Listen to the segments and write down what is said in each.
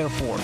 airport.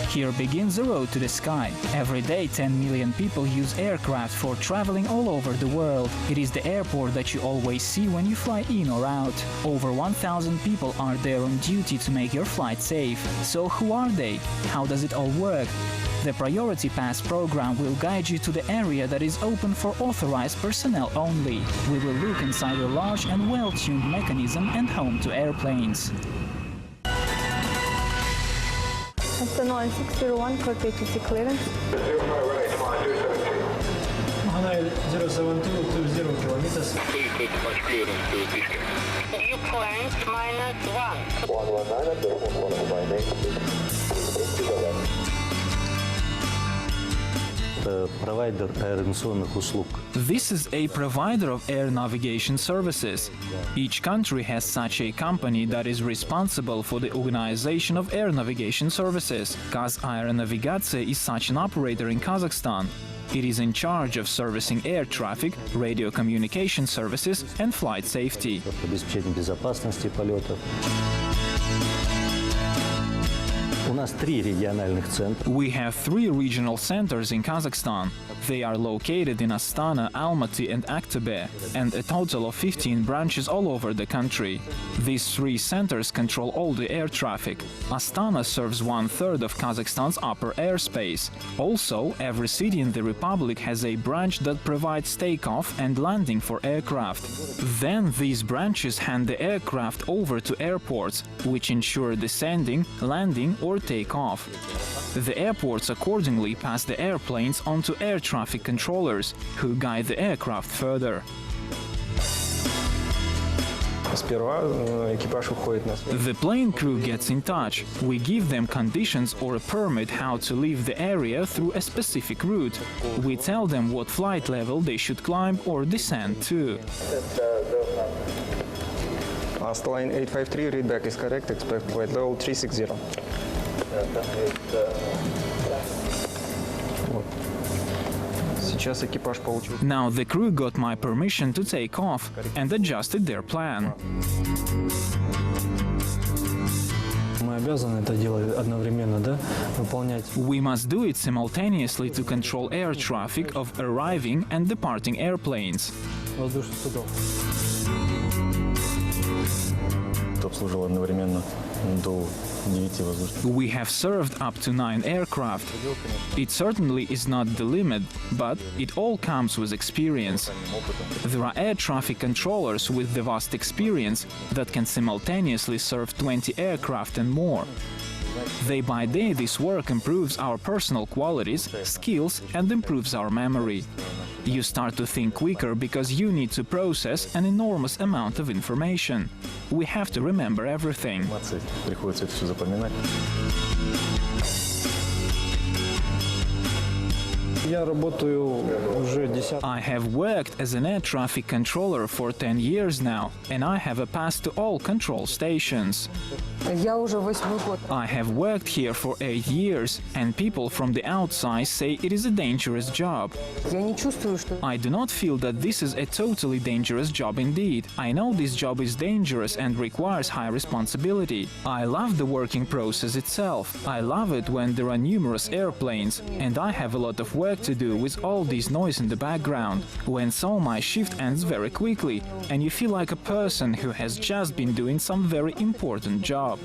Here begins the road to the sky. Every day 10 million people use aircraft for traveling all over the world. It is the airport that you always see when you fly in or out. Over 1,000 people are there on duty to make your flight safe. So who are they? How does it all work? The Priority Pass program will guide you to the area that is open for authorized personnel only. We will look inside a large and well-tuned mechanism and home to airplanes. Aston 601 for PTC clearance. 07220 kilometers. Please take much clearance to Bishkek. Dew point -1. 119, Провайдер аэронавигационных услуг. This is a provider of air navigation services. Each country has such a company that is responsible for the organization of air navigation services. KazAirNavigation is such an operator in Kazakhstan. It is in charge of servicing air traffic, radio communication services and flight safety. Обеспечение безопасности полетов. У нас 3 региональных центра. We have 3 regional centers in Kazakhstan. They are located in Astana, Almaty and Aktobe, and a total of 15 branches all over the country. These 3 centers control all the air traffic. Astana serves 1/3 of Kazakhstan's upper airspace. Also, every city in the republic has a branch that provides takeoff and landing for aircraft. Then these branches hand the aircraft over to airports, which ensure descending, landing or takeoff. The airports accordingly pass the airplanes onto air traffic controllers, who guide the aircraft further. The plane crew gets in touch. We give them conditions or a permit how to leave the area through a specific route. We tell them what flight level they should climb or descend to. Last line 853, readback is correct, expect flight level 360. Now the crew got my permission to take off and adjusted their plan. We must do it simultaneously to control air traffic of arriving and departing airplanes. We have served up to 9 aircraft. It certainly is not the limit, but it all comes with experience. There are air traffic controllers with the vast experience that can simultaneously serve 20 aircraft and more. Day by day, this work improves our personal qualities, skills, and improves our memory. You start to think quicker because you need to process an enormous amount of information. We have to remember everything. I have worked as an air traffic controller for 10 years now, and I have a pass to all control stations. I have worked here for 8 years, and people from the outside say it is a dangerous job. I do not feel that this is a totally dangerous job indeed. I know this job is dangerous and requires high responsibility. I love the working process itself. I love it when there are numerous airplanes, and I have a lot of work to do with all this noise in the background. When so my shift ends very quickly, and you feel like a person who has just been doing some very important job.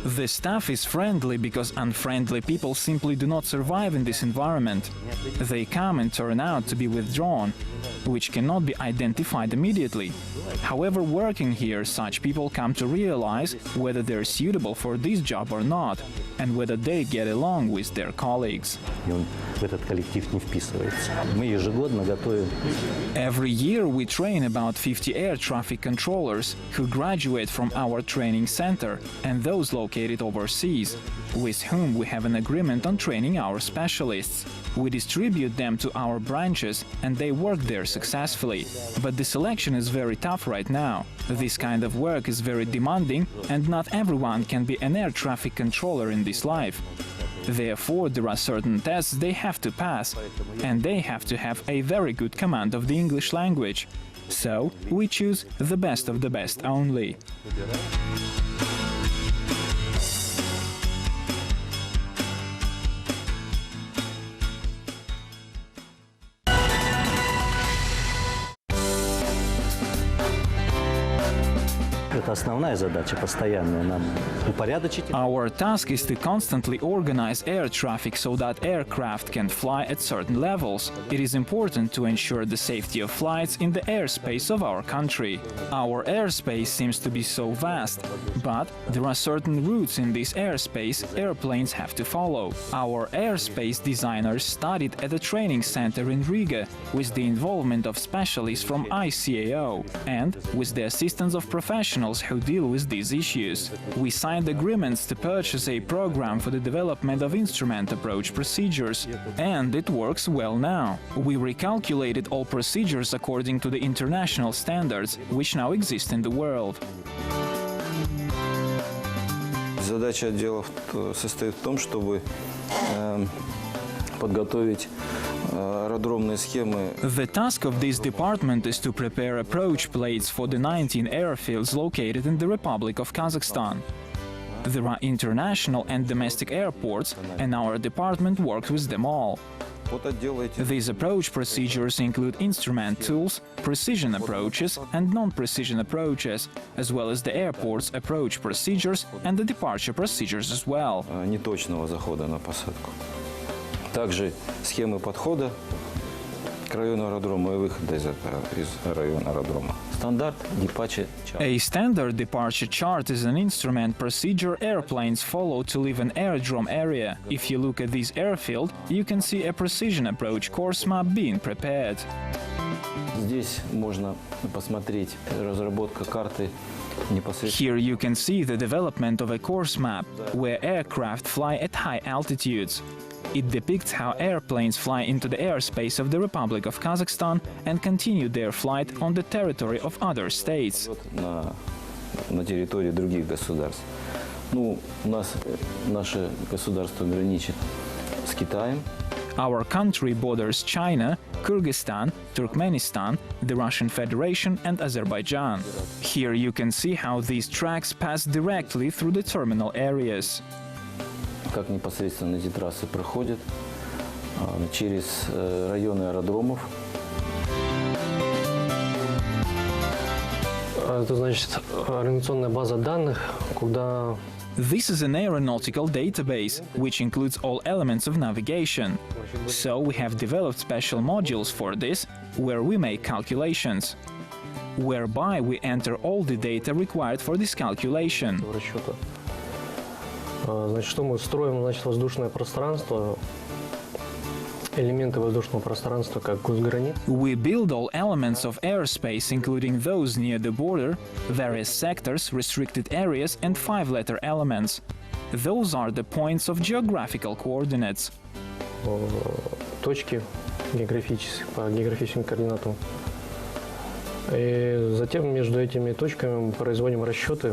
The staff is friendly because unfriendly people simply do not survive in this environment. They come and turn out to be withdrawn, which cannot be identified immediately. However, working here, such people come to realize whether they're suitable for this job or not, and whether they get along with their colleagues. Every year we train about 50 air traffic controllers who graduate from our training center and those located overseas, with whom we have an agreement on training our specialists. We distribute them to our branches and they work there successfully. But the selection is very tough right now. This kind of work is very demanding and not everyone can be an air traffic controller in this life. Therefore, there are certain tests they have to pass, and they have to have a very good command of the English language. So we choose the best of the best only. Это основная задача, постоянная нам упорядочить. Our task is to constantly organize air traffic so that aircraft can fly at certain levels. It is important to ensure the safety of flights in the airspace of our country. Our airspace seems to be so vast, but there are certain routes in this airspace airplanes have to follow. Our airspace designers studied at a training center in Riga with the involvement of specialists from ICAO and with the assistance of professionals who deal with these issues. We signed agreements to purchase a program for the development of instrument approach procedures, and it works well now. We recalculated all procedures according to the international standards which now exist in the world. Задача отдела состоит в том, чтобы подготовить аэродромные схемы. The task of this department is to prepare approach plates for the 19 airfields located in the Republic of Kazakhstan. There are international and domestic airports, and our department works with them all. These approach procedures include instrument tools, precision approaches and non-precision approaches, as well as the airport's approach procedures and the departure procedures as well. Неточного захода на посадку. Также схемы подхода к району аэродрома и выхода из района аэродрома. Стандарт departure chart. A standard departure chart is an instrument procedure airplanes follow to leave an aerodrome area. If you look at this airfield, you can see a precision approach course map being prepared. Здесь можно посмотреть разработка карты непосредственно. Here you can see the development of a course map, where aircraft fly at high altitudes. It depicts how airplanes fly into the airspace of the Republic of Kazakhstan and continue their flight on the territory of other states. На территории других государств. Ну, у нас наше государство граничит с Китаем. Our country borders China, Kyrgyzstan, Turkmenistan, the Russian Federation and Azerbaijan. Here you can see how these tracks pass directly through the terminal areas. Как непосредственно эти трассы проходят через районы аэродромов. Это значит организационная база данных, куда This is an aeronautical database, which includes all elements of navigation. So we have developed special modules for this, where we make calculations, whereby we enter all the data required for this calculation. расчета. Значит, что мы строим, значит, воздушное пространство, элементы воздушного пространства, как госграниц. We build all elements of airspace, including those near the border, various sectors, restricted areas, and 5-letter elements. Those are the points of geographical coordinates. Точки географические, по географическим координатам. И затем между этими точками мы производим расчеты.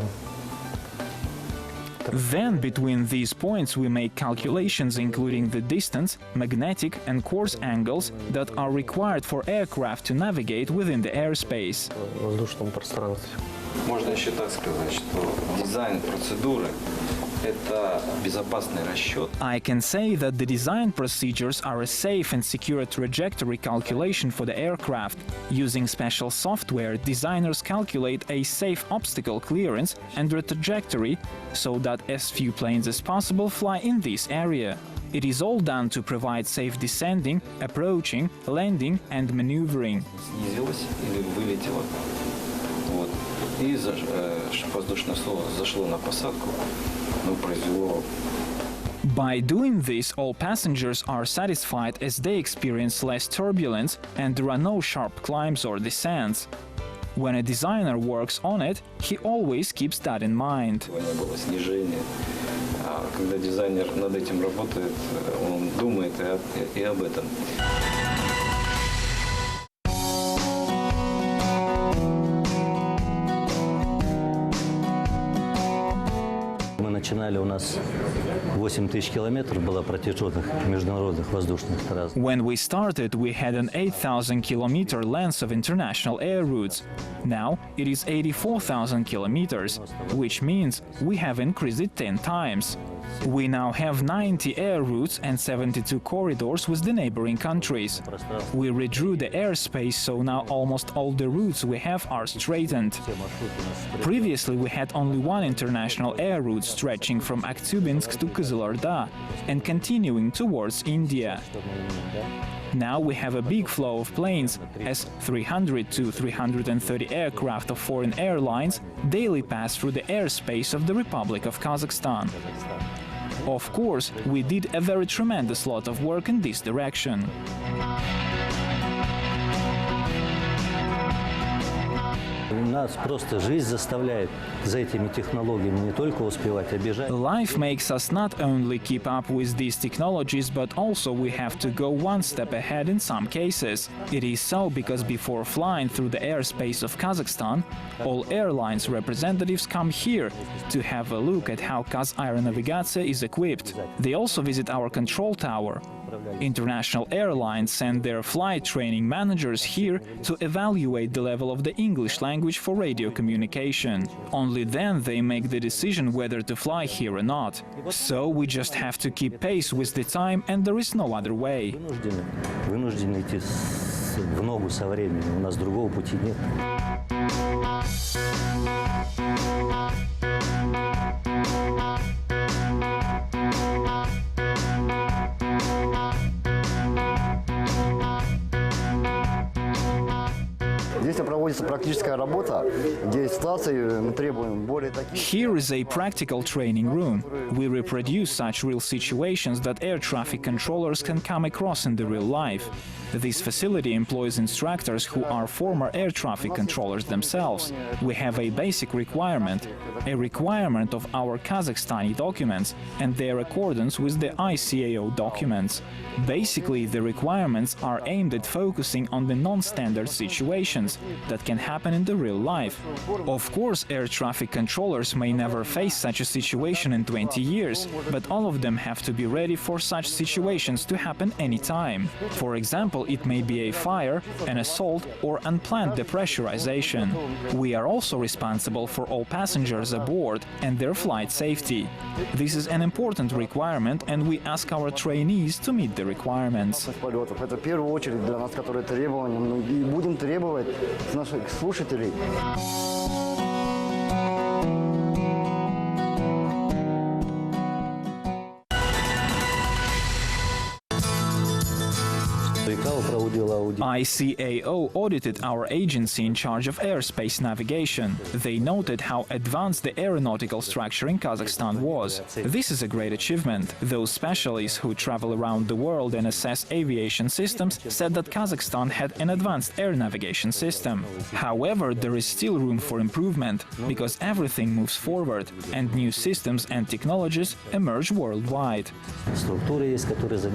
Then, between these points, we make calculations including the distance, magnetic and course angles that are required for aircraft to navigate within the airspace. В воздушном пространстве. Можно еще так сказать, что дизайн процедуры – это безопасный расчет. I can say that the design procedures are a safe and secure trajectory calculation for the aircraft. Using special software, designers calculate a safe obstacle clearance and a trajectory so that as few planes as possible fly in this area. It is all done to provide safe descending, approaching, landing and maneuvering. Снизилось или вылетело. Вот. И чтобы воздушное слово зашло на посадку, произвело. By doing this, all passengers are satisfied as they experience less turbulence and there are no sharp climbs or descents. When a designer works on it, he always keeps that in mind. Не было снижения. Когда дизайнер над этим работает, он думает и об этом. начинали, у нас 8000 километров была протяженных международных воздушных трасс. When we started, we had an 8,000-kilometer length of international air routes. Now it is 84,000 kilometers, which means we have increased it 10 times. We now have 90 air routes and 72 corridors with the neighboring countries. We redrew the airspace, so now almost all the routes we have are straightened. Previously, we had only one international air route stretching from Aktyubinsk to Kyzyl and continuing towards India. Now we have a big flow of planes, as 300 to 330 aircraft of foreign airlines daily pass through the airspace of the Republic of Kazakhstan. Of course, we did a very tremendous lot of work in this direction. Нас просто жизнь заставляет за этими технологиями не только успевать, а бежать. Life makes us not only keep up with these technologies, but also we have to go one step ahead in some cases. It is so because before flying through the airspace of Kazakhstan, all airlines representatives come here to have a look at how KazAirNavigation is equipped. They also visit our control tower. International airlines send their flight training managers here to evaluate the level of the English language for radio communication. Only then they make the decision whether to fly here or not. So we just have to keep pace with the time, and there is no other way. Вынуждены идти в ногу со временем. У нас другого пути нет. Here is a practical training room. We reproduce such real situations that air traffic controllers can come across in the real life. This facility employs instructors who are former air traffic controllers themselves. We have a basic requirement, of our Kazakhstani documents and their accordance with the ICAO documents. Basically, the requirements are aimed at focusing on the non-standard situations that can happen in the real life. Of course, air traffic controllers may never face such a situation in 20 years, but all of them have to be ready for such situations to happen anytime. For example, it may be a fire, an assault, or unplanned depressurization. We are also responsible for all passengers aboard and their flight safety. This is an important requirement, and we ask our trainees to meet the requirements. Это в первую очередь для нас, которые требования, и будем требовать с наших слушателей. ICAO audited our agency in charge of airspace navigation. They noted how advanced the aeronautical structure in Kazakhstan was. This is a great achievement. Those specialists who travel around the world and assess aviation systems said that Kazakhstan had an advanced air navigation system. However, there is still room for improvement, because everything moves forward and new systems and technologies emerge worldwide.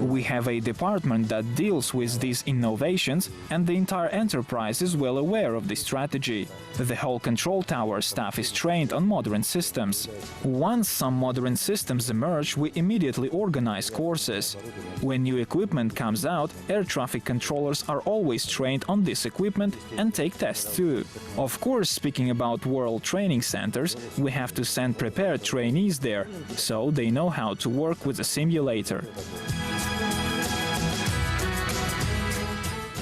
We have a department that deals with these innovations, and the entire enterprise is well aware of this strategy. The whole control tower staff is trained on modern systems. Once some modern systems emerge, we immediately organize courses. When new equipment comes out, air traffic controllers are always trained on this equipment and take tests too. Of course, speaking about world training centers, we have to send prepared trainees there, so they know how to work with a simulator.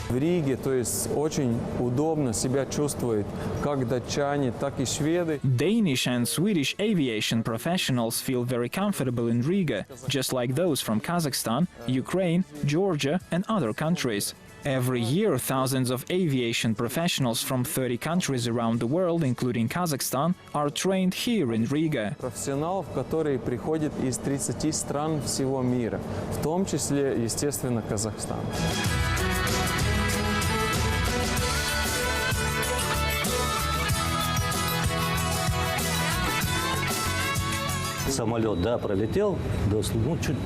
В Риге, то есть очень удобно себя чувствуют как датчане, так и шведы. Danish and Swedish aviation professionals feel very comfortable in Riga, just like those from Kazakhstan, Ukraine, Georgia and other countries. Every year, thousands of aviation professionals from 30 countries around the world, including Kazakhstan, are trained here in Riga. Профессионалов, которые приходят из 30 стран всего мира, в том числе, естественно, Казахстан. Самолет, да, пролетел, чуть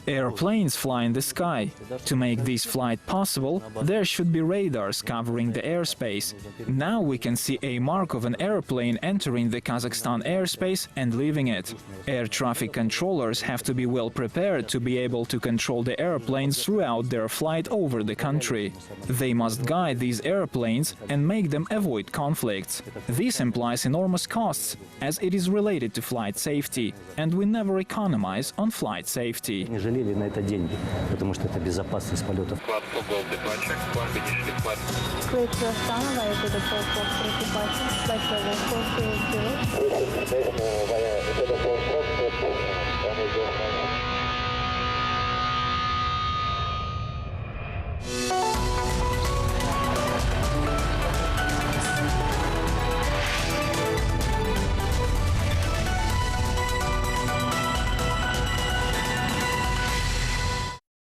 Airplanes fly in the sky. To make this flight possible, there should be radars covering the airspace. Now we can see a mark of an airplane entering the Kazakhstan airspace and leaving it. Air traffic controllers have to be well prepared to be able to control the airplanes throughout their flight over the country. They must guide these airplanes and make them avoid conflicts. This implies enormous costs, as it is related to flight safety, and we never economize on flight safety. Не жалели на это деньги, потому что это безопасность полетов. Flight for Gold departure. One initially flight. Clear to Astana via Buda for departure. Flight level 400.